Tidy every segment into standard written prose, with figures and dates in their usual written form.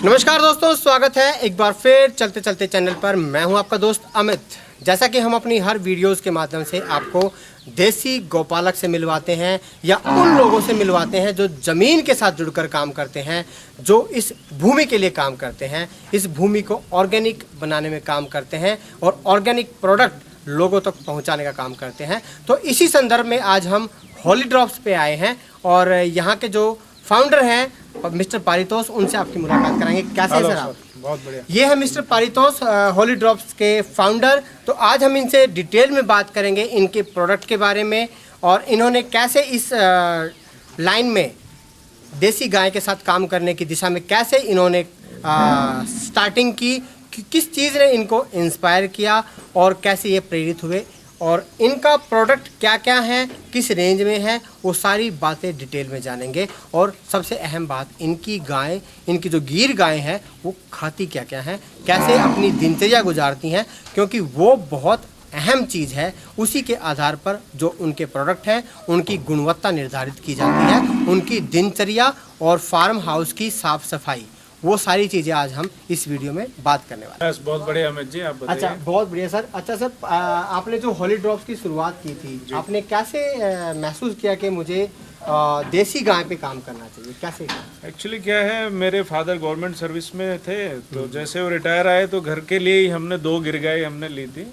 नमस्कार दोस्तों, स्वागत है एक बार फिर चलते चलते चैनल पर। मैं हूं आपका दोस्त अमित। जैसा कि हम अपनी हर वीडियोस के माध्यम से आपको देसी गौपालक से मिलवाते हैं या उन लोगों से मिलवाते हैं जो ज़मीन के साथ जुड़कर काम करते हैं, जो इस भूमि के लिए काम करते हैं, इस भूमि को ऑर्गेनिक बनाने में काम करते हैं और ऑर्गेनिक प्रोडक्ट लोगों तक पहुंचाने का काम करते हैं। तो इसी संदर्भ में आज हम हॉली ड्रॉप्स पे आए हैं और यहाँ के जो फाउंडर हैं मिस्टर पारितोष, उनसे आपकी मुलाकात कराएंगे। कैसे हैं सर आप? बहुत बढ़िया। ये है मिस्टर पारितोष, हॉली ड्रॉप्स के फाउंडर। तो आज हम इनसे डिटेल में बात करेंगे इनके प्रोडक्ट के बारे में और इन्होंने कैसे इस लाइन में देसी गाय के साथ काम करने की दिशा में कैसे इन्होंने स्टार्टिंग की, किस चीज़ ने इनको इंस्पायर किया और कैसे ये प्रेरित हुए और इनका प्रोडक्ट क्या क्या है, किस रेंज में है, वो सारी बातें डिटेल में जानेंगे। और सबसे अहम बात, इनकी गाय, इनकी जो गीर गाय हैं वो खाती क्या क्या हैं, कैसे अपनी दिनचर्या गुजारती हैं, क्योंकि वो बहुत अहम चीज़ है। उसी के आधार पर जो उनके प्रोडक्ट हैं उनकी गुणवत्ता निर्धारित की जाती है। उनकी दिनचर्या और फार्म हाउस की साफ़ सफाई, वो सारी चीज़ें आज हम इस वीडियो में बात करने वाले हैं। बहुत बढ़िया अमित जी, आप बताइए। अच्छा, बहुत बढ़िया सर। अच्छा सर, आपने जो हॉली ड्रॉप्स की शुरुआत की थी, आपने कैसे महसूस किया कि मुझे देसी गाय पे काम करना चाहिए, कैसे? एक्चुअली क्या है, मेरे फादर गवर्नमेंट सर्विस में थे, तो जैसे वो रिटायर आए तो घर के लिए ही हमने 2 गिर गाय हमने ली थी।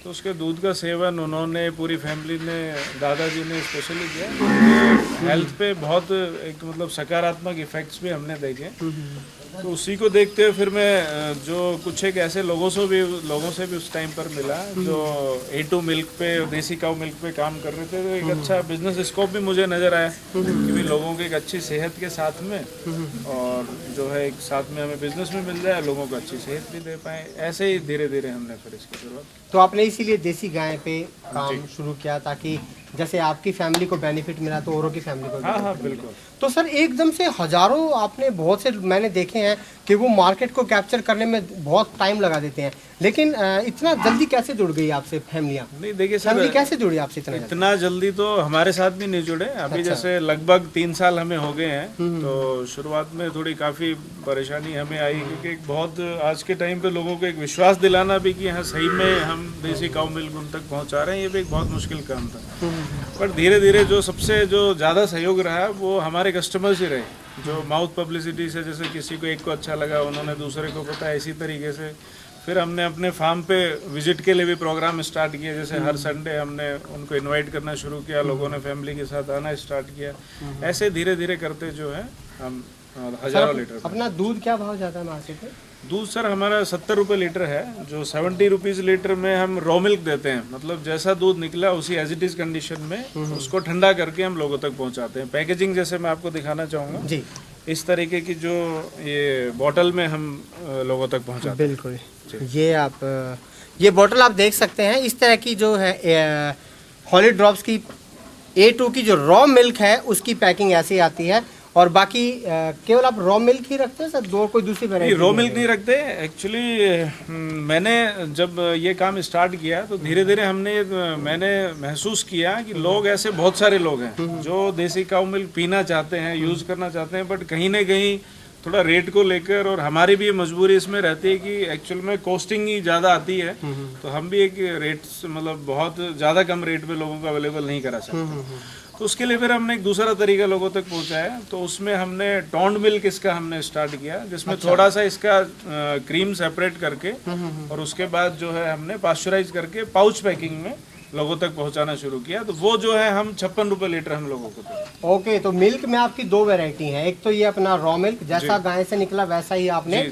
तो उसके दूध का सेवन उन्होंने, पूरी फैमिली ने, दादाजी ने स्पेशली किया। हेल्थ पे बहुत एक मतलब सकारात्मक इफेक्ट्स भी हमने देखे। तो उसी को देखते हुए फिर मैं जो कुछ एक ऐसे लोगों से भी उस टाइम पर मिला जो A2 मिल्क पे, देसी काऊ मिल्क पे काम कर रहे थे। तो एक अच्छा बिजनेस स्कोप भी मुझे नज़र आया कि भी लोगों की एक अच्छी सेहत के साथ में और जो है एक साथ में हमें बिजनेस में मिल जाए, लोगों को अच्छी सेहत भी दे पाए। ऐसे ही धीरे धीरे हमने फिर इसकी शुरुआत। तो आपने इसीलिए देसी गाय पे काम शुरू किया ताकि जैसे आपकी फैमिली को बेनिफिट मिला तो औरों की फैमिली को। हाँ बिल्कुल। तो सर एकदम से हजारों, आपने बहुत से मैंने देखे हैं कि वो मार्केट को कैप्चर करने में बहुत टाइम लगा देते हैं, लेकिन इतना जल्दी कैसे जुड़ गई आपसे फैमिलियाँ? नहीं देखिए सर, फैमिली कैसे जुड़ी आपसे इतना जल्दी तो हमारे साथ भी नहीं जुड़े अभी। अच्छा। जैसे लगभग 3 साल हमें हो गए हैं। तो शुरुआत में थोड़ी काफ़ी परेशानी हमें आई, क्योंकि एक बहुत आज के टाइम पे लोगों को एक विश्वास दिलाना भी कि हाँ सही में हम देसी काऊ मिल्क उन तक पहुंचा रहे हैं, ये भी एक बहुत मुश्किल काम था। पर धीरे धीरे जो सबसे जो ज़्यादा सहयोग रहा वो हमारे कस्टमर्स ही रहे, जो माउथ पब्लिसिटी से, जैसे किसी को एक को अच्छा लगा उन्होंने दूसरे को पता, इसी तरीके से फिर हमने अपने फार्म पे विजिट के लिए भी प्रोग्राम स्टार्ट किया। जैसे हर संडे हमने उनको इनवाइट करना शुरू किया, लोगों ने फैमिली के साथ आना स्टार्ट किया। ऐसे धीरे धीरे करते जो है हम हजारों लीटर। अपना दूध क्या भाव जाता है मार्केट में? दूध सर हमारा 70 रुपये लीटर है, जो 70 रुपीज़ लीटर में हम रॉ मिल्क देते हैं। मतलब जैसा दूध निकला उसी एज इट इज़ कंडीशन में उसको ठंडा करके हम लोगों तक पहुंचाते हैं। पैकेजिंग जैसे मैं आपको दिखाना चाहूँगा जी, इस तरीके की जो ये बॉटल में हम लोगों तक पहुंचाते हैं। बिल्कुल, ये बॉटल आप देख सकते हैं। इस तरह की जो है हॉली ड्रॉप्स की A2 की जो रॉ मिल्क है उसकी पैकिंग ऐसी आती है और बाकी केवल आप रॉ मिल्क ही रखते हैं सर? दो कोई दूसरी वैरायटी? रॉ मिल्क नहीं रखते। एक्चुअली मैंने जब ये काम स्टार्ट किया तो धीरे धीरे मैंने महसूस किया कि लोग, ऐसे बहुत सारे लोग हैं जो देसी काऊ मिल्क पीना चाहते हैं, यूज़ करना चाहते हैं, बट कहीं ना कहीं थोड़ा रेट को लेकर, और हमारी भी मजबूरी इसमें रहती है कि एक्चुअल में कॉस्टिंग ही ज़्यादा आती है। तो हम भी एक रेट मतलब बहुत ज़्यादा कम रेट पे लोगों को अवेलेबल नहीं करा सकते। तो उसके लिए फिर हमने एक दूसरा तरीका लोगों तक पहुंचाया। तो उसमें हमने टोंड मिल्क इसका हमने स्टार्ट किया, जिसमें थोड़ा सा इसका क्रीम सेपरेट करके और उसके बाद जो है हमने पास्चराइज करके पाउच पैकिंग में लोगों तक पहुंचाना शुरू किया। तो वो जो है हम 56 रुपये लीटर हम लोगों को देते। ओके, तो मिल्क में आपकी 2 वैरायटी हैं। एक तो ये अपना रॉ मिल्क, जैसा गाय से निकला वैसा ही आपने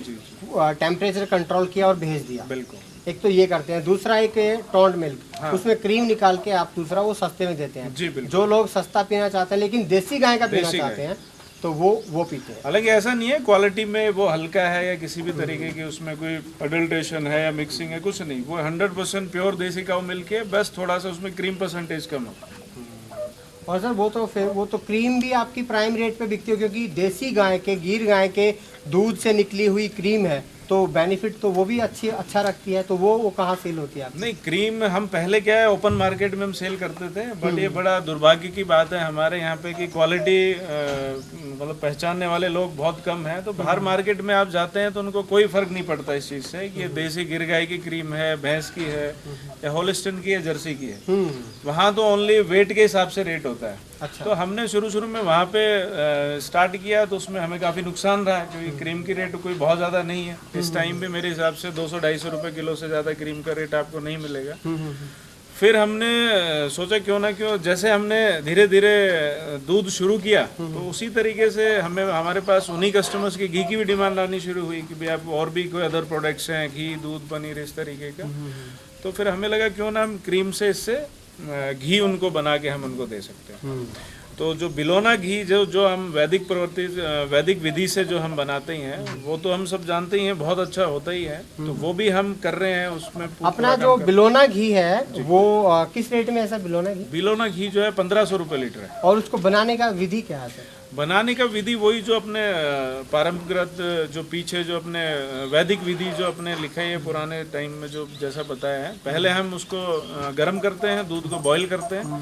टेम्परेचर कंट्रोल किया और भेज दिया। बिल्कुल, एक तो ये करते हैं। दूसरा एक टोंड मिल्क, उसमें क्रीम निकाल के आप दूसरा वो सस्ते में देते हैं। जी बिल्कुल। जो लोग सस्ता पीना चाहते हैं लेकिन देसी गाय का पीना चाहते हैं तो वो पीते हैं। हालांकि ऐसा नहीं है क्वालिटी में वो हल्का है या किसी भी तरीके की उसमें कोई अडल्ट्रेशन है या मिक्सिंग है, कुछ नहीं। वो 100% प्योर देसी काऊ मिल्क है, बस थोड़ा सा उसमें क्रीम परसेंटेज कम होता है। और सर वो तो क्रीम भी आपकी प्राइम रेट पे बिकती है, क्योंकि देसी गाय के, गीर गाय के दूध से निकली हुई क्रीम है तो बेनिफिट तो वो भी अच्छा रखती है, तो वो कहाँ सेल होती है आपकी? नहीं, क्रीम हम पहले क्या है ओपन मार्केट में हम सेल करते थे, बट ये बड़ा दुर्भाग्य की बात है हमारे यहाँ पे कि क्वालिटी मतलब पहचानने वाले लोग बहुत कम हैं। तो बाहर मार्केट में आप जाते हैं तो उनको कोई फर्क नहीं पड़ता इस चीज़ से कि ये देसी गिर गाय की क्रीम है, भैंस की है, या होलिस्टन की है, जर्सी की है। वहाँ तो ओनली वेट के हिसाब से रेट होता है। अच्छा। तो हमने शुरू में वहाँ पे स्टार्ट किया तो उसमें हमें काफ़ी नुकसान रहा क्योंकि क्रीम की रेट कोई बहुत ज़्यादा नहीं है इस टाइम पे। मेरे हिसाब से 200-250 रुपए किलो से ज़्यादा क्रीम का रेट आपको नहीं मिलेगा। फिर हमने सोचा क्यों ना क्यों, जैसे हमने धीरे धीरे दूध शुरू किया तो उसी तरीके से हमारे पास उन्हीं कस्टमर्स की घी की भी डिमांड आनी शुरू हुई कि भाई आप और भी कोई अदर प्रोडक्ट्स हैं, घी, दूध, पनीर, इस तरीके का। तो फिर हमें लगा क्यों ना हम क्रीम से इससे घी उनको बना के हम उनको दे सकते हैं। तो जो बिलोना घी जो हम वैदिक विधि से जो हम बनाते हैं वो तो हम सब जानते ही हैं, बहुत अच्छा होता ही है। तो वो भी हम कर रहे हैं उसमें। अपना जो बिलोना घी है वो किस रेट में ऐसा बिलोना घी? बिलोना घी जो है 1500 रुपये लीटर है। और उसको बनाने का विधि क्या है सर? बनाने का विधि वही जो अपने पारंपरिक जो पीछे जो अपने वैदिक विधि जो अपने लिखे है पुराने टाइम में जो जैसा बताया है। पहले हम उसको गर्म करते हैं, दूध को बॉईल करते हैं,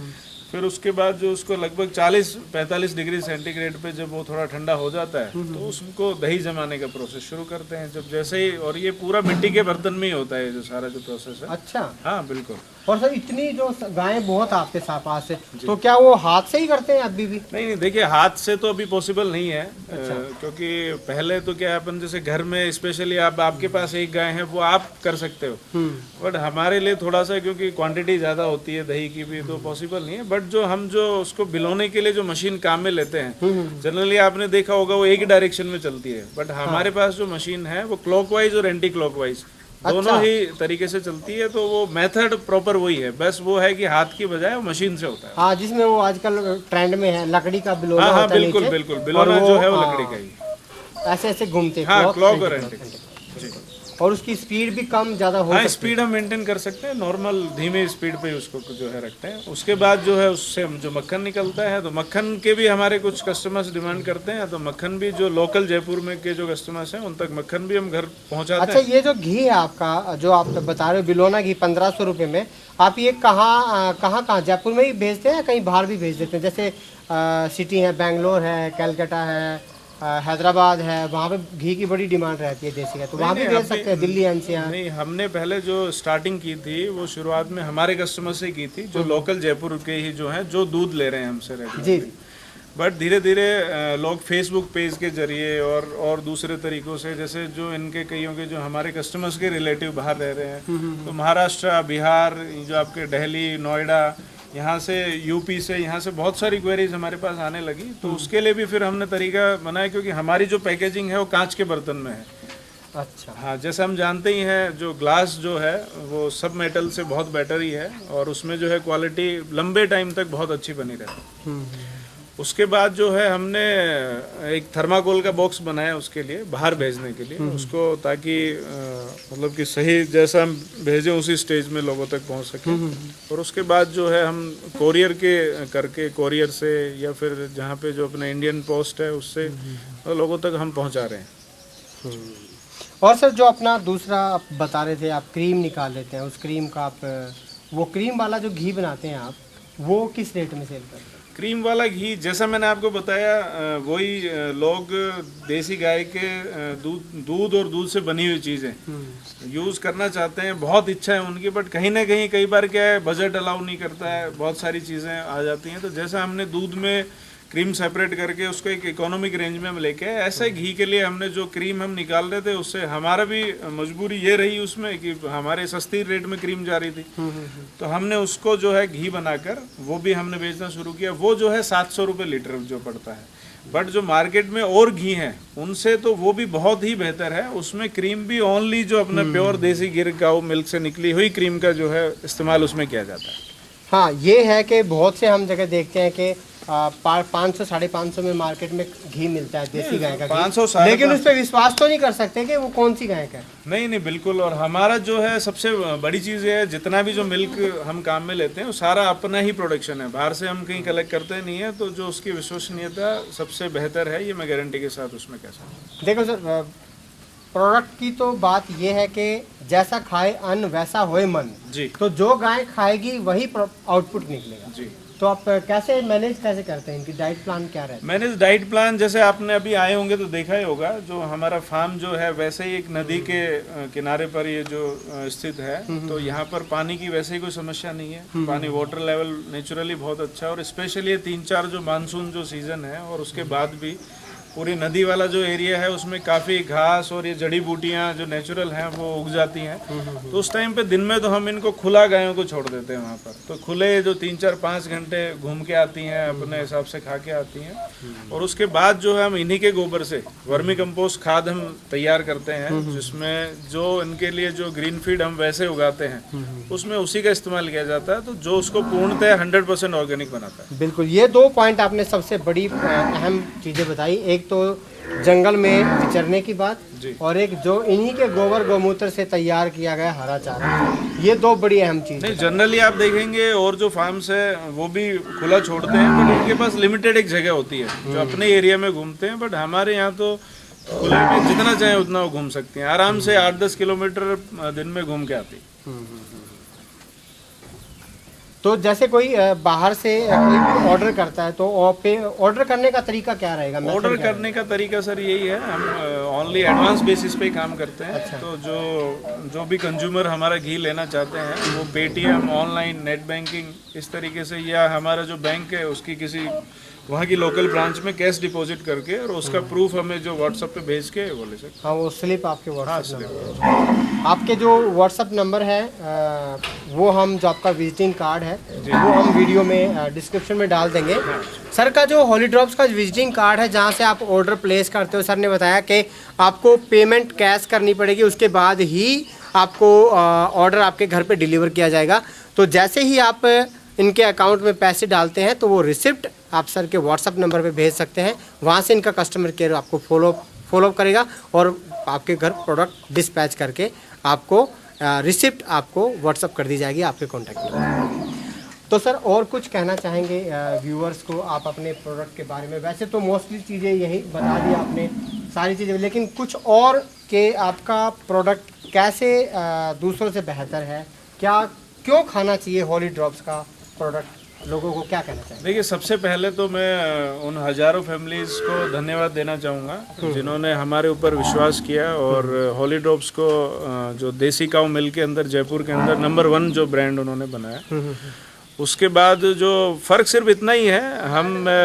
फिर उसके बाद जो उसको लगभग 40-45 डिग्री सेंटीग्रेड पे जब वो थोड़ा ठंडा हो जाता है तो उसको दही जमाने का प्रोसेस शुरू करते हैं। जब जैसे ही, और ये पूरा मिट्टी के बर्तन में ही होता है जो सारा जो प्रोसेस है। अच्छा। हाँ बिल्कुल। और सर इतनी जो गायें बहुत आपके पास है, तो क्या वो हाथ से ही करते हैं अभी भी? नहीं, देखिए हाथ से तो अभी पॉसिबल नहीं है। अच्छा। क्योंकि पहले तो क्या अपन जैसे घर में स्पेशली आपके पास एक गाय है वो आप कर सकते हो, बट हमारे लिए थोड़ा सा क्योंकि क्वांटिटी ज़्यादा होती है दही की भी, तो पॉसिबल नहीं है। बट जो हम जो उसको बिलोने के लिए जो मशीन काम में लेते हैं, जनरली आपने देखा होगा वो एक ही डायरेक्शन में चलती है, बट हमारे पास जो मशीन है वो क्लॉकवाइज और एंटी क्लॉकवाइज दोनों ही तरीके से चलती है। तो वो मेथड प्रॉपर वही है, बस वो है कि हाथ की बजाय वो मशीन से होता है। हाँ, जिसमें वो आजकल ट्रेंड में है लकड़ी का बिलोना। हाँ बिल्कुल बिल्कुल, बिलोना जो है वो लकड़ी का ही ऐसे ऐसे घूमते। हाँ, क्लॉक और एंटी। और उसकी स्पीड भी कम ज़्यादा हो। हाँ, स्पीड हम मेंटेन कर सकते हैं, नॉर्मल धीमे स्पीड पे उसको जो है रखते हैं। उसके बाद जो है उससे जो मक्खन निकलता है, तो मक्खन के भी हमारे कुछ कस्टमर्स डिमांड करते हैं, तो मक्खन भी जो लोकल जयपुर में के जो कस्टमर्स हैं उन तक मक्खन भी हम घर पहुँचाते हैं। अच्छा, ये जो घी है आपका जो आप बता रहे हो बिलोना घी 1500 रुपये में, आप ये कहाँ जयपुर में ही भेजते हैं या कहीं बाहर भी भेज देते हैं? जैसे सिटी है, बेंगलोर है, कलकत्ता है, हैदराबाद है, वहाँ पे घी की बड़ी डिमांड रहती है देसी का, तो वहाँ भी भेज सकते हैं? दिल्ली, एनसीआर? नहीं, हमने पहले जो स्टार्टिंग की थी वो शुरुआत में हमारे कस्टमर से की थी, जो लोकल जयपुर के ही जो हैं जो दूध ले रहे हैं हमसे रेगुलर जी। बट धीरे धीरे लोग फेसबुक पेज के जरिए और दूसरे तरीकों से, जैसे जो इनके कईयों के जो हमारे कस्टमर्स के रिलेटिव बाहर रह रहे हैं, तो महाराष्ट्र, बिहार, जो आपके दिल्ली, नोएडा, यहाँ से यूपी से, यहाँ से बहुत सारी क्वेरीज हमारे पास आने लगी। तो उसके लिए भी फिर हमने तरीका बनाया, क्योंकि हमारी जो पैकेजिंग है वो कांच के बर्तन में है। अच्छा। हाँ, जैसे हम जानते ही हैं जो ग्लास जो है वो सब मेटल से बहुत बेटर ही है, और उसमें जो है क्वालिटी लंबे टाइम तक बहुत अच्छी बनी रहती है। उसके बाद जो है हमने एक थर्माकोल का बॉक्स बनाया उसके लिए, बाहर भेजने के लिए उसको, ताकि मतलब कि सही जैसा हम भेजें उसी स्टेज में लोगों तक पहुंच सके। और उसके बाद जो है हम कोरियर कोरियर से या फिर जहाँ पे जो अपना इंडियन पोस्ट है उससे लोगों तक हम पहुँचा रहे हैं। और सर जो अपना दूसरा आप बता रहे थे, आप क्रीम निकाल लेते हैं, उस क्रीम का आप वो क्रीम वाला जो घी बनाते हैं आप, वो किस रेट में सेल करते हैं? क्रीम वाला घी जैसा मैंने आपको बताया, वही लोग देसी गाय के दूध और दूध से बनी हुई चीज़ें यूज़ करना चाहते हैं, बहुत इच्छा है उनकी, बट कहीं ना कहीं कई बार क्या है बजट अलाउ नहीं करता है, बहुत सारी चीज़ें आ जाती हैं। तो जैसा हमने दूध में क्रीम सेपरेट करके उसको एक इकोनॉमिक रेंज में हम लेके आए, ऐसा ही घी के लिए हमने जो क्रीम हम निकाल रहे थे उससे हमारा भी मजबूरी ये रही उसमें कि हमारे सस्ती रेट में क्रीम जा रही थी, तो हमने उसको जो है घी बनाकर वो भी हमने बेचना शुरू किया। वो जो है 700 रुपये लीटर जो पड़ता है, बट जो मार्केट में और घी हैं उनसे तो वो भी बहुत ही बेहतर है। उसमें क्रीम भी ओनली जो अपना प्योर देसी गिर गाँव मिल्क से निकली हुई क्रीम का जो है इस्तेमाल उसमें किया जाता है। हाँ, ये है कि बहुत से हम जगह देखते हैं कि 500-550 में मार्केट में घी मिलता है देसी गाय का, 500, लेकिन उस पर विश्वास तो नहीं कर सकते कि वो कौन सी गाय का है। नहीं, बिल्कुल। और हमारा जो है सबसे बड़ी चीज़ है, जितना भी जो मिल्क हम काम में लेते हैं वो सारा अपना ही प्रोडक्शन है, बाहर से हम कहीं कलेक्ट करते नहीं है। तो जो उसकी विश्वसनीयता सबसे बेहतर है, ये मैं गारंटी के साथ उसमें कह सकता हूँ। देखो सर, प्रोडक्ट की तो बात ये है कि जैसा खाए अन्न वैसा होए मन। जी तो जो गाय खाएगी वही आउटपुट निकलेगा। जी। तो आप कैसे मैनेज कैसे करते हैं, इनकी डाइट प्लान क्या रहता है? मैंने डाइट प्लान, जैसे आपने अभी आए होंगे तो देखा ही होगा, जो हमारा फार्म जो है वैसे ही एक नदी के किनारे पर ये जो स्थित है, तो यहाँ पर पानी की वैसे ही कोई समस्या नहीं है। पानी वाटर लेवल नेचुरली बहुत अच्छा है, और स्पेशली ये 3-4 जो मानसून जो सीजन है और उसके बाद भी पूरी नदी वाला जो एरिया है उसमें काफ़ी घास और ये जड़ी बूटियाँ जो नेचुरल हैं वो उग जाती हैं। तो उस टाइम पे दिन में तो हम इनको खुला गायों को छोड़ देते हैं वहाँ पर, तो खुले जो 3-4-5 घंटे घूम के आती हैं, अपने हिसाब से खा के आती हैं। और उसके बाद जो है हम इन्हीं के गोबर से वर्मी कंपोस्ट खाद हम तैयार करते हैं, जिसमें जो इनके लिए जो ग्रीन फीड हम वैसे उगाते हैं उसमें उसी का इस्तेमाल किया जाता है, तो जो उसको पूर्णतः 100% ऑर्गेनिक बनाता है। बिल्कुल, ये 2 पॉइंट आपने सबसे बड़ी अहम चीज़ें बताई। एक तो जंगल में विचरने की बात, और एक जो इन्हीं के गोबर गोमूत्र से तैयार किया गया हरा चारा, ये 2 बड़ी अहम चीज़। नहीं, जनरली आप देखेंगे और जो फार्म्स है वो भी खुला छोड़ते हैं, बट उनके पास लिमिटेड एक जगह होती है जो अपने एरिया में घूमते हैं। बट हमारे यहाँ तो खुले में जितना चाहे उतना वो घूम सकते हैं, आराम से 8-10 किलोमीटर दिन में घूम के आती है। तो जैसे कोई बाहर से कोई भी ऑर्डर करता है तो ऑर्डर करने का तरीका क्या रहेगा? ऑर्डर करने का तरीका सर यही है, हम ओनली एडवांस बेसिस पे ही काम करते हैं। अच्छा। तो जो भी कंज्यूमर हमारा घी लेना चाहते हैं वो पेटीएम, ऑनलाइन, नेट बैंकिंग इस तरीके से, या हमारा जो बैंक है उसकी किसी वहाँ की लोकल ब्रांच में कैश डिपॉजिट करके और उसका प्रूफ हमें जो व्हाट्सएप पे भेज के वो ले सकते हैं। हाँ, वो स्लिप आपके व्हाट्सएप स्लिप। आपके जो व्हाट्सएप नंबर है वो हम जो आपका विजिटिंग कार्ड है वो हम वीडियो में डिस्क्रिप्शन में डाल देंगे। सर का जो हॉली ड्रॉप्स का विजिटिंग कार्ड है जहाँ से आप ऑर्डर प्लेस करते हो, सर ने बताया कि आपको पेमेंट कैश करनी पड़ेगी, उसके बाद ही आपको ऑर्डर आपके घर पे डिलीवर किया जाएगा। तो जैसे ही आप इनके अकाउंट में पैसे डालते हैं तो वो रिसिप्ट आप सर के व्हाट्सएप नंबर पे भेज सकते हैं, वहाँ से इनका कस्टमर केयर आपको फॉलोअप करेगा और आपके घर प्रोडक्ट डिस्पैच करके आपको रिसिप्ट आपको व्हाट्सएप कर दी जाएगी आपके कॉन्टैक्ट में। तो सर और कुछ कहना चाहेंगे व्यूअर्स को आप अपने प्रोडक्ट के बारे में? वैसे तो मोस्टली चीज़ें यही बता दी आपने सारी चीज़ें, लेकिन कुछ और कि आपका प्रोडक्ट कैसे दूसरों से बेहतर है, क्या क्यों खाना चाहिए हॉली ड्रॉप्स का प्रोडक्ट, लोगों को क्या कहना चाहिए? देखिए, सबसे पहले तो मैं उन हज़ारों फैमिलीज़ को धन्यवाद देना चाहूँगा जिन्होंने हमारे ऊपर विश्वास किया और हॉली ड्रॉप्स को जो देसी काऊ मिल्क के अंदर, जयपुर के अंदर नंबर 1 जो ब्रांड उन्होंने बनाया। उसके बाद जो फ़र्क सिर्फ इतना ही है,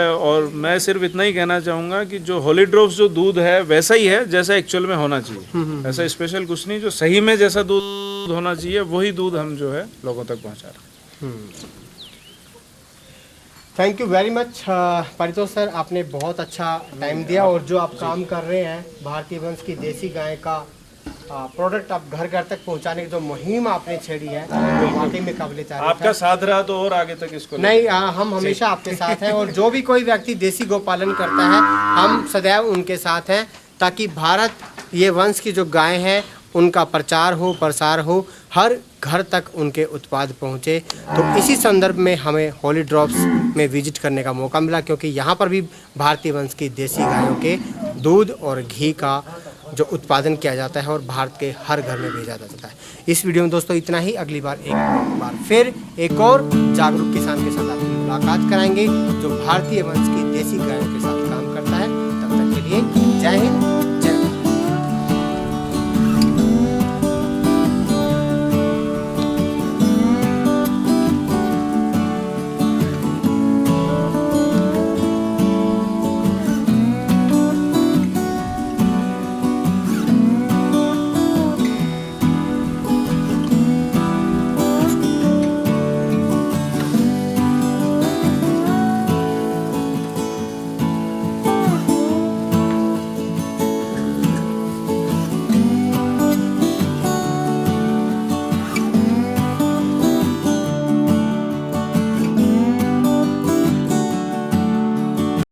और मैं सिर्फ इतना ही कहना चाहूँगा कि जो हॉली ड्रॉप्स जो दूध है वैसा ही है जैसा एक्चुअल में होना चाहिए। ऐसा स्पेशल कुछ नहीं, जो सही में जैसा दूध होना चाहिए वही दूध हम जो है लोगों तक पहुँचा रहे हैं। Thank you very much Paritosh sir, आपने बहुत अच्छा टाइम दिया, और जो आप काम कर रहे हैं भारतीय वंश की देसी गाय का प्रोडक्ट आप घर घर तक पहुंचाने की जो मुहिम आपने छेड़ी है वो वाकई में काबिल तारीफ आपका साथ रहा तो और आगे तक इसको नहीं, हम हमेशा आपके साथ हैं, और जो भी कोई व्यक्ति देसी गौपालन करता है हम सदैव उनके साथ हैं, ताकि भारत ये वंश की जो गाय हैं उनका प्रचार हो, प्रसार हो, हर घर तक उनके उत्पाद पहुँचे। तो इसी संदर्भ में हमें हॉली ड्रॉप्स में विजिट करने का मौका मिला, क्योंकि यहाँ पर भी भारतीय वंश की देसी गायों के दूध और घी का जो उत्पादन किया जाता है और भारत के हर घर में भेजा जाता है। इस वीडियो में दोस्तों इतना ही, अगली बार एक बार फिर एक और जागरूक किसान के साथ आपकी मुलाकात कराएंगे जो भारतीय वंश की देसी गायों के साथ काम करता है। तब तक के लिए जय हिंद।